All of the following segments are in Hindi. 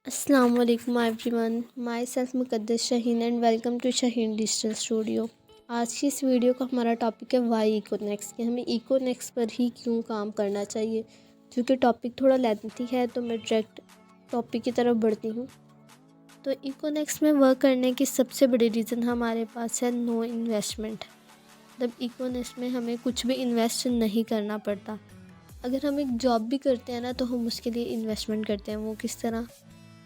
अस्सलाम वालेकुम everyone, myself Muqaddas Shaheen and welcome to Shaheen digital studio. आज की इस वीडियो का हमारा टॉपिक है वाई इकोनेक्स कि हमें इकोनेक्स पर ही क्यों काम करना चाहिए। क्योंकि टॉपिक थोड़ा लेंथी है तो मैं डायरेक्ट टॉपिक की तरफ बढ़ती हूँ। तो इकोनेक्स में वर्क करने की सबसे बड़ी रीज़न हमारे पास है नो इन्वेस्टमेंट। मतलब इकोनेक्स में हमें कुछ भी इन्वेस्ट नहीं करना पड़ता। अगर हम एक जॉब भी करते हैं ना तो हम उसके लिए इन्वेस्टमेंट करते हैं। वो किस तरह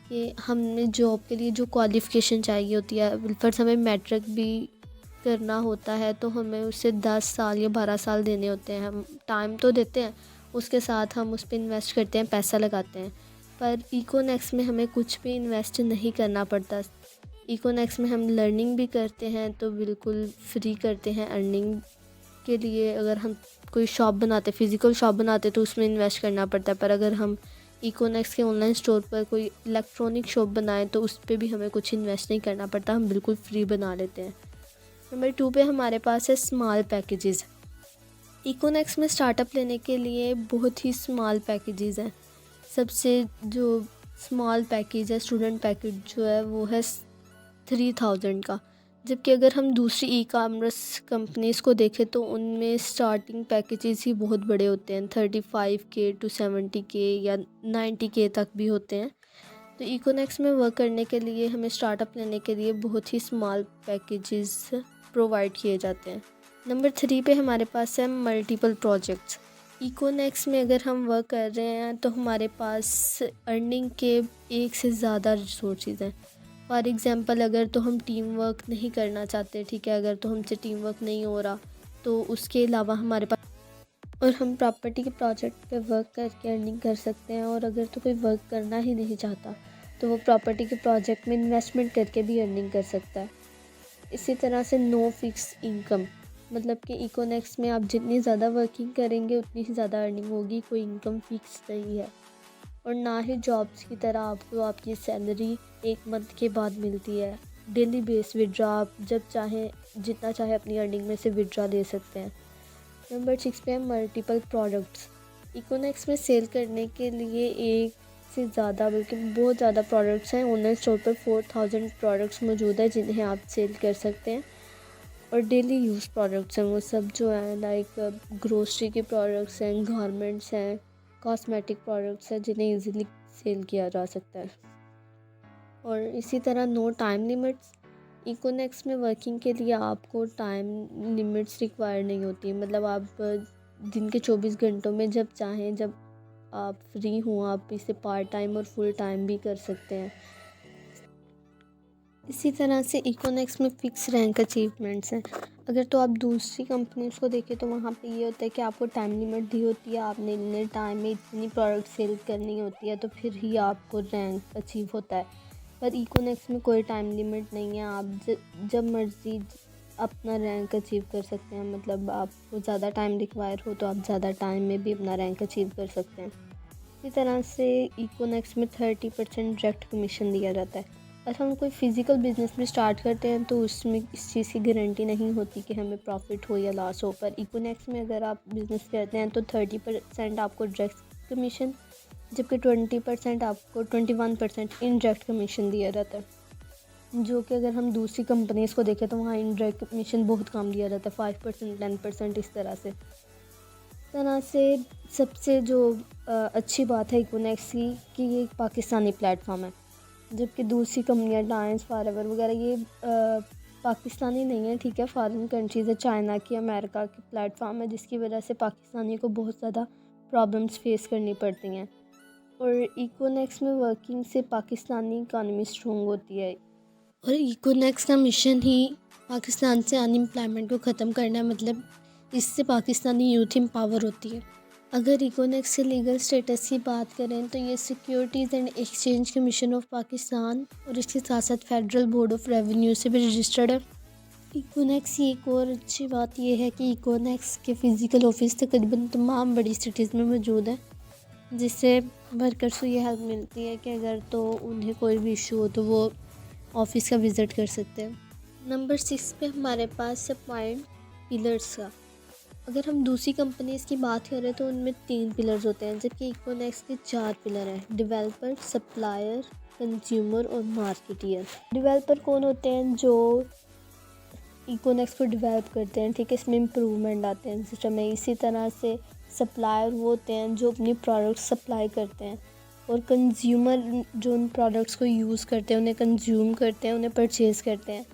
कि हमने जॉब के लिए जो क्वालिफ़िकेशन चाहिए होती है, फर्स्ट हमें मैट्रिक भी करना होता है तो हमें उससे 10 साल या 12 साल देने होते हैं। हम टाइम तो देते हैं, उसके साथ हम उस पे इन्वेस्ट करते हैं, पैसा लगाते हैं। पर इकोनेक्स में हमें कुछ भी इन्वेस्ट नहीं करना पड़ता। इकोनेक्स में हम लर्निंग भी करते हैं तो बिल्कुल फ्री करते हैं अर्निंग के लिए। अगर हम कोई शॉप बनाते, फ़िज़िकल शॉप बनाते तो उसमें इन्वेस्ट करना पड़ता है। पर अगर हम इकोनेक्स के ऑनलाइन स्टोर पर कोई इलेक्ट्रॉनिक शॉप बनाएं तो उस पर भी हमें कुछ इन्वेस्ट नहीं करना पड़ता, हम बिल्कुल फ्री बना लेते हैं। नंबर 2 पे हमारे पास है स्मॉल पैकेजेस। इकोनेक्स में स्टार्टअप लेने के लिए बहुत ही स्मॉल पैकेजेस हैं। सबसे जो स्मॉल पैकेज है, स्टूडेंट पैकेज जो है वो है 3000 का। जबकि अगर हम दूसरी ई कॉमर्स कंपनीज़ को देखें तो उनमें स्टार्टिंग पैकेजेस ही बहुत बड़े होते हैं, 35K टू 70K या 90K तक भी होते हैं। तो इकोनेक्स में वर्क करने के लिए हमें स्टार्टअप लेने के लिए बहुत ही स्मॉल पैकेजेस प्रोवाइड किए जाते हैं। नंबर 3 पे हमारे पास है मल्टीपल प्रोजेक्ट्स। इकोनेक्स में अगर हम वर्क कर रहे हैं तो हमारे पास अर्निंग के एक से ज़्यादा रिसोर्सेज हैं। फॉर एग्ज़ाम्पल अगर तो हम टीम वर्क नहीं करना चाहते, ठीक है, अगर तो हमसे टीम वर्क नहीं हो रहा तो उसके अलावा हमारे पास और हम प्रॉपर्टी के प्रोजेक्ट पे वर्क करके अर्निंग कर सकते हैं। और अगर तो कोई वर्क करना ही नहीं चाहता तो वो प्रॉपर्टी के प्रोजेक्ट में इन्वेस्टमेंट करके भी अर्निंग कर सकता है। इसी तरह से नो फिक्स इनकम, मतलब कि इकोनेक्स में आप जितनी ज़्यादा वर्किंग करेंगे उतनी ही ज़्यादा अर्निंग होगी, कोई इनकम फिक्स नहीं है। और ना ही जॉब्स की तरह आपको आपकी सैलरी एक मंथ के बाद मिलती है। डेली बेस विड्रॉ आप जब चाहें जितना चाहे अपनी अर्निंग में से विड्रॉ ले सकते हैं। नंबर 6 पे है मल्टीपल प्रोडक्ट्स। इकोनेक्स में सेल करने के लिए एक से ज़्यादा बल्कि बहुत ज़्यादा प्रोडक्ट्स हैं। ऑनलाइन स्टोर पर 4000 प्रोडक्ट्स मौजूद है जिन्हें आप सेल कर सकते हैं। और डेली यूज़ प्रोडक्ट्स हैं वो सब जो हैं, लाइक ग्रोसरी के प्रोडक्ट्स हैं, गारमेंट्स हैं, कॉस्मेटिक प्रोडक्ट्स हैं जिन्हें इजीली सेल किया जा सकता है। और इसी तरह नो टाइम लिमिट्स। इकोनेक्स में वर्किंग के लिए आपको टाइम लिमिट्स रिक्वायर नहीं होती। मतलब आप दिन के 24 घंटों में जब चाहें, जब आप फ्री हों, आप इसे पार्ट टाइम और फुल टाइम भी कर सकते हैं। इसी तरह से इकोनेक्स में फ़िक्स रैंक अचीवमेंट्स हैं। अगर तो आप दूसरी कंपनीज़ को देखें तो वहाँ पे ये होता है कि आपको टाइम लिमिट दी होती है, आपने इतने टाइम में इतनी प्रोडक्ट सेल करनी होती है तो फिर ही आपको रैंक अचीव होता है। पर इकोनेक्स में कोई टाइम लिमिट नहीं है, आप जब मर्ज़ी अपना रैंक अचीव कर सकते हैं। मतलब आपको ज़्यादा टाइम रिक्वायर हो तो आप ज़्यादा टाइम में भी अपना रैंक अचीव कर सकते हैं। इसी तरह से इकोनेक्स में 30% डायरेक्ट कमीशन दिया जाता है। अगर हम कोई फ़िज़िकल बिज़नेस में स्टार्ट करते हैं तो उसमें इस चीज़ की गारंटी नहीं होती कि हमें प्रॉफिट हो या लॉस हो। पर इकोनेक्स में अगर आप बिज़नेस करते हैं तो 30% आपको डायरेक्ट कमीशन, जबकि 20% आपको 21% इनडायरेक्ट कमीशन दिया जाता है। जो कि अगर हम दूसरी कंपनीज़ को देखें तो वहाँ इनडायरेक्ट कमीशन बहुत कम दिया जाता है, 5% 10% इस तरह से सबसे जो अच्छी बात है इकोनेक्स की कि ये एक पाकिस्तानी प्लेटफॉर्म है। जबकि दूसरी कंपनियाँ टाइम्स फॉरएवर वगैरह ये पाकिस्तानी नहीं है, ठीक है, फॉरेन कंट्रीज़ है, चाइना की, अमेरिका की प्लेटफॉर्म है, जिसकी वजह से पाकिस्तानी को बहुत ज़्यादा प्रॉब्लम्स फेस करनी पड़ती हैं। और इकोनेक्स में वर्किंग से पाकिस्तानी इकानमी स्ट्रॉन्ग होती है। और इकोनेक्स का मिशन ही पाकिस्तान से अनएम्प्लॉयमेंट को ख़त्म करना है। मतलब इससे पाकिस्तानी यूथ एम्पावर होती है। अगर इकोनेक्स के लीगल स्टेटस की बात करें तो ये securities and exchange commission of Pakistan और इसके साथ साथ फेडरल बोर्ड ऑफ रेवेन्यू से भी रजिस्टर्ड है। इकोनेक्स की एक और अच्छी बात यह है कि इकोनेक्स के फ़िज़िकल ऑफिस तकरीबन तमाम बड़ी सिटीज़ में मौजूद है, जिससे वर्कर्स को ये हेल्प मिलती है कि अगर तो उन्हें कोई भी इशू हो तो वो ऑफिस का विज़िट कर सकते हैं। नंबर 6 पे हमारे पास है पॉइंट पिलर्स का। अगर हम दूसरी कंपनीज़ की बात करें तो उनमें 3 पिलर्स होते हैं, जबकि इकोनेक्स के 4 पिलर हैं: डेवलपर, सप्लायर, कंज्यूमर और मार्केटियर। डेवलपर कौन होते हैं? जो इकोनेक्स को डेवलप करते हैं, ठीक है, इसमें इम्प्रूवमेंट आते हैं सिस्टम में। इसी तरह से सप्लायर वो होते हैं जो अपनी प्रोडक्ट्स सप्लाई करते हैं, और कंज्यूमर जो उन प्रोडक्ट्स को यूज़ करते हैं, उन्हें कंज्यूम करते हैं, उन्हें परचेज़ करते हैं।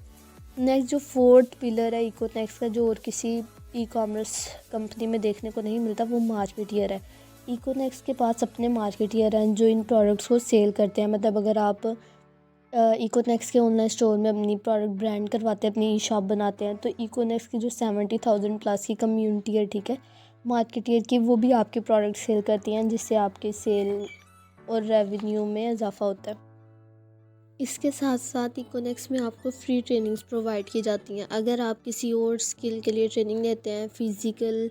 नेक्स्ट जो फोर्थ पिलर है इकोनेक्स का, जो और किसी ई कॉमर्स कंपनी में देखने को नहीं मिलता, वो मार्केटियर है। इकोनेक्स के पास अपने मार्केटियर हैं जो इन प्रोडक्ट्स को सेल करते हैं। मतलब अगर आप इकोनेक्स के ऑनलाइन स्टोर में अपनी प्रोडक्ट ब्रांड करवाते हैं, अपनी ई शॉप बनाते हैं, तो इकोनेक्स की जो 70,000 प्लस की कम्युनिटी है, ठीक है, मार्केटियर की, वो भी आपके प्रोडक्ट सेल करती हैं, जिससे आपके सेल और रेवेन्यू में इजाफा होता है। इसके साथ साथ इकोनेक्स में आपको फ्री ट्रेनिंग्स प्रोवाइड की जाती हैं। अगर आप किसी और स्किल के लिए ट्रेनिंग लेते हैं, फिज़िकल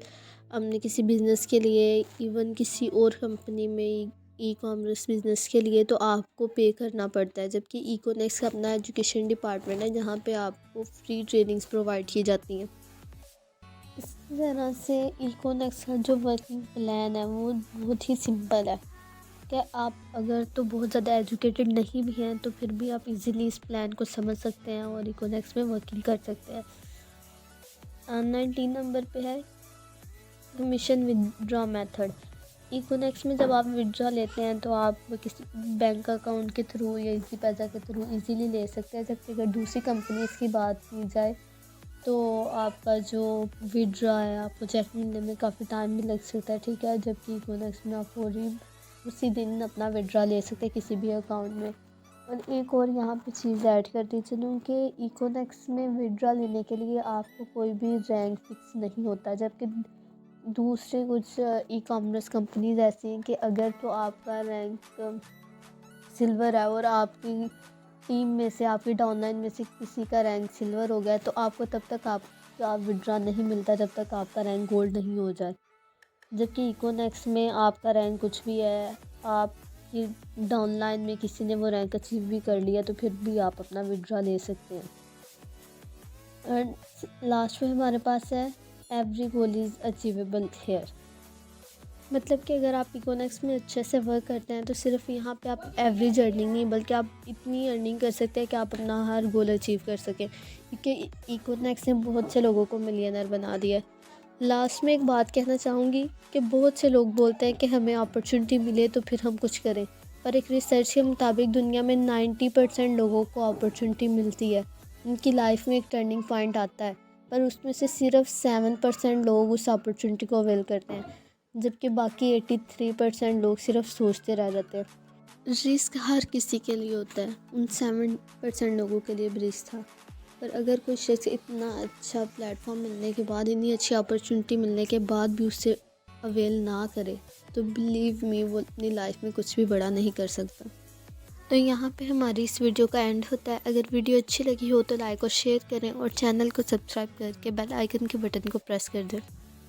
अपने किसी बिज़नेस के लिए, इवन किसी और कंपनी में ई कॉमर्स बिज़नेस के लिए, तो आपको पे करना पड़ता है। जबकि इकोनेक्स का अपना एजुकेशन डिपार्टमेंट है जहाँ पे आपको फ्री ट्रेनिंग्स प्रोवाइड की जाती हैं। इस तरह से इकोनेक्स का जो वर्किंग प्लान है वो बहुत ही सिंपल है कि आप अगर तो बहुत ज़्यादा एजुकेटेड नहीं भी हैं तो फिर भी आप इजीली इस प्लान को समझ सकते हैं और इकोनेक्स में वर्किंग कर सकते हैं। 19 नंबर पे है कमीशन विदड्रॉ मेथड। इकोनेक्स में जब आप विदड्रॉ लेते हैं तो आप किसी बैंक अकाउंट के थ्रू या इजी पैसा के थ्रू इजीली ले सकते हैं। जबकि अगर दूसरी कंपनीज़ की बात की जाए तो आपका जो विदड्रॉ है आपको चेक मिलने में काफ़ी टाइम भी लग सकता है, ठीक है। जबकि इकोनेक्स में आप उसी दिन अपना विड्रॉ ले सकते हैं किसी भी अकाउंट में। और एक और यहाँ पे चीज़ ऐड कर दी चलूँ कि इकोनेक्स में विड्रॉ लेने के लिए आपको कोई भी रैंक फिक्स नहीं होता। जबकि दूसरे कुछ ई कॉमर्स कंपनीज ऐसी हैं कि अगर तो आपका रैंक सिल्वर है और आपकी टीम में से, आपकी डाउनलाइन में से किसी का रैंक सिल्वर हो गया, तो आपको तब तक आपका विड्रॉ नहीं मिलता जब तक आपका रैंक गोल्ड नहीं हो जाए। जबकि इकोनेक्स में आपका रैंक कुछ भी है, आपकी डाउनलाइन में किसी ने वो रैंक अचीव भी कर लिया, तो फिर भी आप अपना विड्रॉ ले सकते हैं। और लास्ट में हमारे पास है every goal is achievable here. मतलब कि अगर आप इकोनेक्स में अच्छे से वर्क करते हैं तो सिर्फ यहाँ पे आप एवरेज अर्निंग नहीं बल्कि आप इतनी अर्निंग कर सकते हैं कि आप अपना हर गोल अचीव कर सकें, क्योंकि इकोनेक्स ने बहुत से लोगों को मिलियनर बना दिया है। लास्ट में एक बात कहना चाहूँगी कि बहुत से लोग बोलते हैं कि हमें अपॉर्चुनिटी मिले तो फिर हम कुछ करें, पर एक रिसर्च के मुताबिक दुनिया में 90% लोगों को अपॉर्चुनिटी मिलती है, उनकी लाइफ में एक टर्निंग पॉइंट आता है, पर उसमें से सिर्फ 7% लोग उस अपॉर्चुनिटी को अवेल करते हैं, जबकि बाकी 83% लोग सिर्फ सोचते रह जाते हैं। रिस्क हर किसी के लिए होता है, उन 7% लोगों के लिए भी रिस्क था। पर अगर कोई शख्स इतना अच्छा प्लेटफॉर्म मिलने के बाद, इतनी अच्छी अपॉर्चुनिटी मिलने के बाद भी उससे अवेल ना करे, तो बिलीव मी वो अपनी लाइफ में कुछ भी बड़ा नहीं कर सकता। तो यहाँ पे हमारी इस वीडियो का एंड होता है। अगर वीडियो अच्छी लगी हो तो लाइक और शेयर करें और चैनल को सब्सक्राइब करके बेल आइकन के बटन को प्रेस कर दें।